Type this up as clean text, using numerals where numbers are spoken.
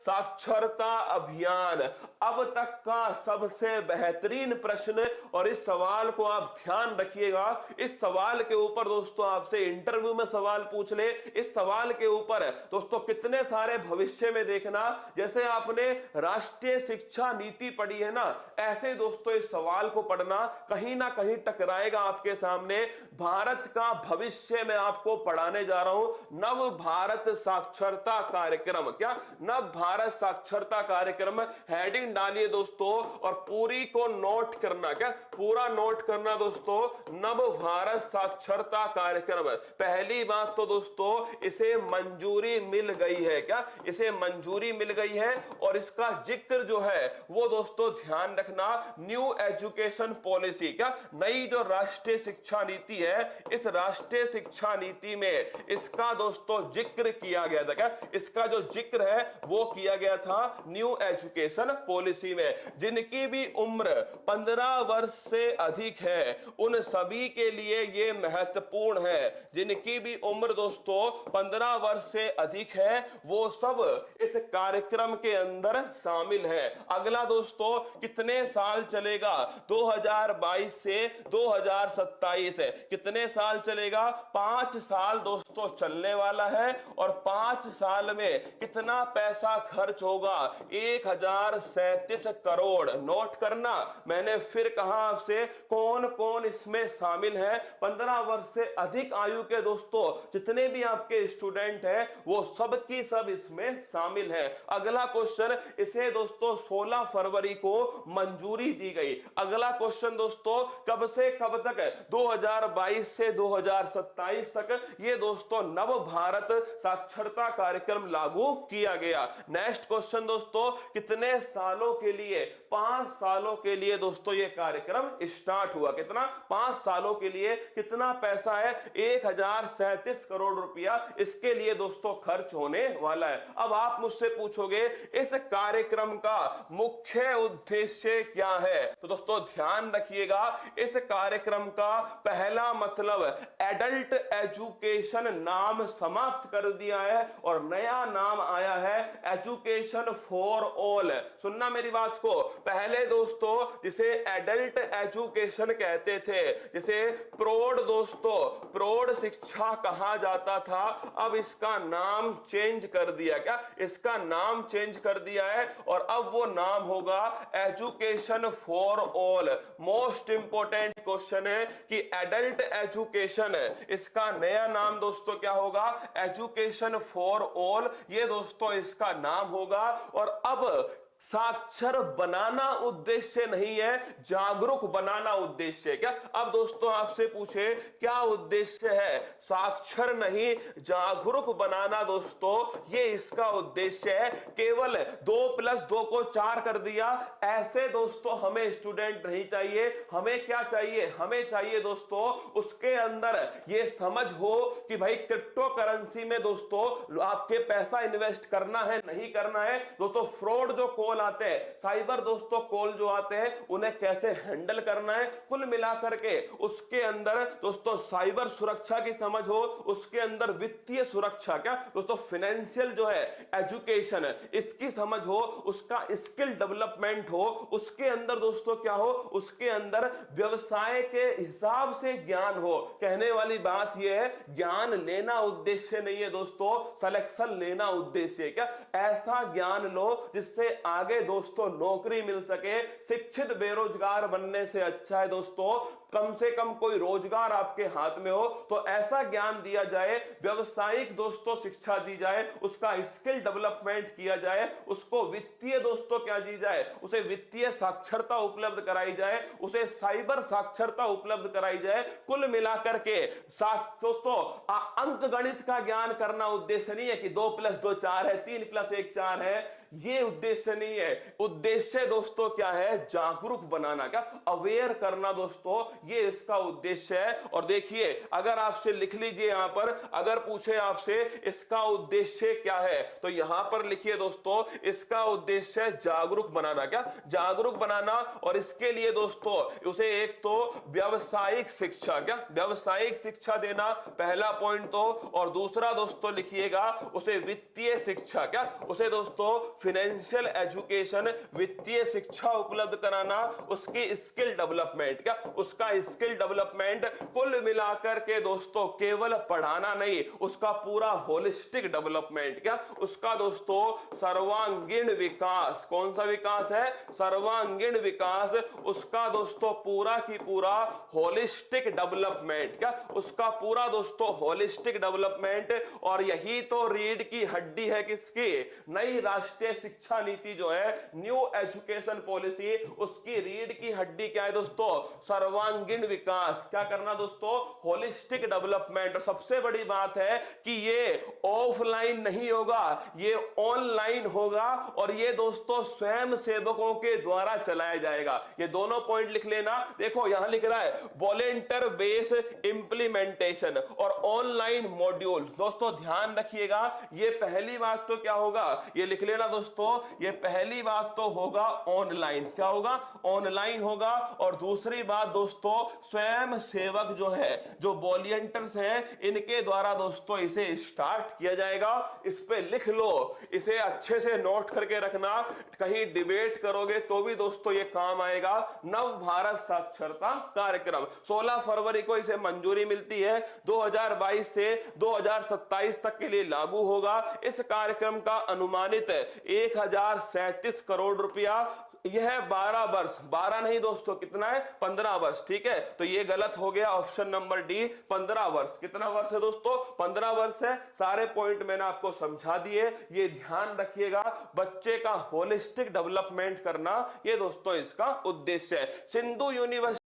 साक्षरता अभियान अब तक का सबसे बेहतरीन प्रश्न, और इस सवाल को आप ध्यान रखिएगा। इस सवाल के ऊपर दोस्तों आपसे इंटरव्यू में सवाल पूछ ले, इस सवाल के ऊपर दोस्तों कितने सारे भविष्य में देखना, जैसे आपने राष्ट्रीय शिक्षा नीति पढ़ी है ना, ऐसे दोस्तों इस सवाल को पढ़ना, कहीं ना कहीं टकराएगा आपके सामने। भारत का भविष्य में आपको पढ़ाने जा रहा हूं, नव भारत साक्षरता कार्यक्रम। क्या नव भारत साक्षरता कार्यक्रम, हेडिंग डालिए दोस्तों और पूरी को नोट करना। क्या पूरा नोट करना दोस्तों, नव भारत साक्षरता कार्यक्रम। पहली बात तो दोस्तों इसे मंजूरी मिल गई है। क्या इसे मंजूरी मिल गई है, और इसका जिक्र जो है वो दोस्तों ध्यान रखना, न्यू एजुकेशन पॉलिसी। क्या नई जो राष्ट्रीय शिक्षा नीति है, इस राष्ट्रीय शिक्षा नीति में इसका दोस्तों जिक्र किया गया था। क्या इसका जो जिक्र है वो किया गया था न्यू एजुकेशन पॉलिसी में। जिनकी भी उम्र 15 वर्ष से अधिक है उन सभी के लिए यह महत्वपूर्ण है। जिनकी भी उम्र दोस्तों 15 वर्ष से अधिक है वो सब इस कार्यक्रम के अंदर शामिल है। अगला दोस्तों कितने साल चलेगा, 2022 से 2027 है। कितने साल चलेगा, 5 साल दोस्तों चलने वाला है, और 5 साल में कितना पैसा खर्च होगा, 1037 करोड़। नोट करना, मैंने फिर कहा आपसे कौन कौन इसमें शामिल है। 15 वर्ष से अधिक आयु के दोस्तों जितने भी आपके स्टूडेंट हैं वो सब की सब इसमें शामिल है। अगला क्वेश्चन, इसे दोस्तों 16 फरवरी को मंजूरी दी गई। अगला क्वेश्चन दोस्तों कब से कब तक, 2022 से 2027 तक ये दोस्तों नव भारत साक्षरता कार्यक्रम लागू किया गया। नेक्स्ट क्वेश्चन दोस्तों, कितने सालों के लिए, 5 सालों के लिए दोस्तों ये कार्यक्रम स्टार्ट हुआ। कितना, 5 सालों के लिए। कितना पैसा है, 1037 करोड़ रुपया इसके लिए दोस्तों खर्च होने वाला है। अब आप मुझसे पूछोगे इस कार्यक्रम का मुख्य उद्देश्य क्या है, तो दोस्तों ध्यान रखिएगा, इस कार्यक्रम का पहला मतलब एडल्ट एजुकेशन नाम समाप्त कर दिया है और नया नाम आया है एजुकेशन फॉर ऑल। सुनना मेरी बात को, पहले दोस्तों जिसे एडल्ट एजुकेशन कहते थे, जिसे प्रौढ़ दोस्तों प्रौढ़ शिक्षा कहा जाता था, अब इसका नाम चेंज कर दिया। क्या इसका नाम चेंज कर दिया है, और अब वो नाम होगा education for all. Most important question है कि एडल्ट एजुकेशन, इसका नया नाम दोस्तों क्या होगा, एजुकेशन फॉर ऑल, ये दोस्तों इसका नाम होगा। और अब साक्षर बनाना उद्देश्य नहीं है, जागरूक बनाना उद्देश्य है। क्या अब दोस्तों आपसे पूछे क्या उद्देश्य है, साक्षर नहीं जागरूक बनाना दोस्तों ये इसका उद्देश्य है। केवल 2+2 को 4 कर दिया, ऐसे दोस्तों हमें स्टूडेंट नहीं चाहिए। हमें क्या चाहिए, हमें चाहिए दोस्तों उसके अंदर ये समझ हो कि भाई क्रिप्टो करेंसी में दोस्तों आपके पैसा इन्वेस्ट करना है नहीं करना है। दोस्तों फ्रॉड जो कॉल आते हैं, साइबर दोस्तों कॉल जो आते हैं, उन्हें कैसे हैंडल करना है, कुल मिलाकर के उसके अंदर दोस्तों साइबर सुरक्षा की समझ हो, उसके अंदर वित्तीय सुरक्षा, क्या दोस्तों फाइनेंशियल जो है एजुकेशन इसकी समझ हो, उसका स्किल डेवलपमेंट हो, उसके अंदर दोस्तों क्या हो, उसके अंदर व्यवसाय के हिसाब से ज्ञान हो। कहने वाली बात यह है ज्ञान लेना उद्देश्य नहीं है दोस्तों, सिलेक्शन लेना उद्देश्य है। क्या ऐसा ज्ञान लो जिससे आगे दोस्तों नौकरी मिल सके। शिक्षित बेरोजगार बनने से अच्छा है दोस्तों कम से कम कोई रोजगार आपके हाथ में हो, तो ऐसा ज्ञान दिया जाए, व्यवसायिक दोस्तों शिक्षा दी जाए, उसका स्किल डेवलपमेंट किया जाए, उसको वित्तीय दोस्तों क्या दी जाए, उसे वित्तीय साक्षरता उपलब्ध कराई जाए, उसे साइबर साक्षरता उपलब्ध कराई जाए। कुल मिलाकर के दोस्तों अंक गणित का ज्ञान करना उद्देश्य नहीं है कि 2+2 4 है, 3+1 4 है, ये उद्देश्य नहीं है। उद्देश्य दोस्तों क्या है, जागरूक बनाना, क्या अवेयर करना दोस्तों, ये इसका उद्देश्य है। और देखिए अगर आपसे लिख लीजिए यहां पर, अगर पूछे आपसे इसका उद्देश्य क्या है तो यहां पर लिखिए दोस्तों, इसका उद्देश्य है जागरूक बनाना। क्या? जागरूक बनाना। और इसके लिए दोस्तों उसे एक तो व्यावसायिक शिक्षा, क्या व्यावसायिक शिक्षा देना, पहला पॉइंट तो। और दूसरा दोस्तों लिखिएगा उसे वित्तीय शिक्षा, क्या उसे दोस्तों फाइनेंशियल एजुकेशन, वित्तीय शिक्षा उपलब्ध कराना, उसकी स्किल डेवलपमेंट, क्या उसका स्किल डेवलपमेंट। कुल मिलाकर के दोस्तों केवल पढ़ाना नहीं, उसका पूरा होलिस्टिक डेवलपमेंट, क्या उसका दोस्तों सर्वांगीण विकास। कौन सा विकास है? सर्वांगीण विकास। उसका दोस्तों पूरा की पूरा होलिस्टिक डेवलपमेंट, क्या उसका पूरा दोस्तों होलिस्टिक डेवलपमेंट। और यही तो रीढ़ की हड्डी है किसकी? नई राष्ट्रीय शिक्षा नीति जो है, न्यू एजुकेशन पॉलिसी, उसकी रीढ़ की हड्डी क्या है दोस्तों? सर्वांगीण विकास। क्या करना दोस्तों? Holistic development. और सबसे बड़ी बात है कि ये ऑफलाइन नहीं होगा, ये ऑनलाइन होगा। और ये दोस्तों स्वयं सेवकों के द्वारा चलाया जाएगा। ये दोनों पॉइंट लिख लेना। देखो यहां लिख रहा है वॉलेंटियर बेस इंप्लीमेंटेशन और ऑनलाइन मॉड्यूल। दोस्तों ध्यान रखिएगा, ये पहली बात तो क्या होगा, ये लिख लेना दोस्तों, ये पहली बात तो होगा ऑनलाइन। क्या होगा? ऑनलाइन होगा। और दूसरी बात दोस्तों स्वयं सेवक जो है, जो वॉलंटियर्स हैं, इनके द्वारा दोस्तों इसे स्टार्ट किया जाएगा। इस पे लिख लो, इसे अच्छे से नोट करके रखना, कहीं डिबेट करोगे तो भी दोस्तों ये काम आएगा। नव भारत साक्षरता कार्यक्रम 16 फरवरी को इसे मंजूरी मिलती है, 2022 से 2027 तक के लिए लागू होगा। इस कार्यक्रम का अनुमानित 1037 करोड़ रुपया। यह 12 वर्ष, 12 नहीं दोस्तों, कितना है? 15 वर्ष। ठीक है, तो ये गलत हो गया, ऑप्शन नंबर डी 15 वर्ष। कितना वर्ष है दोस्तों? 15 वर्ष है। सारे पॉइंट मैंने आपको समझा दिए। ये ध्यान रखिएगा, बच्चे का होलिस्टिक डेवलपमेंट करना, ये दोस्तों इसका उद्देश्य है। सिंधु यूनिवर्सिटी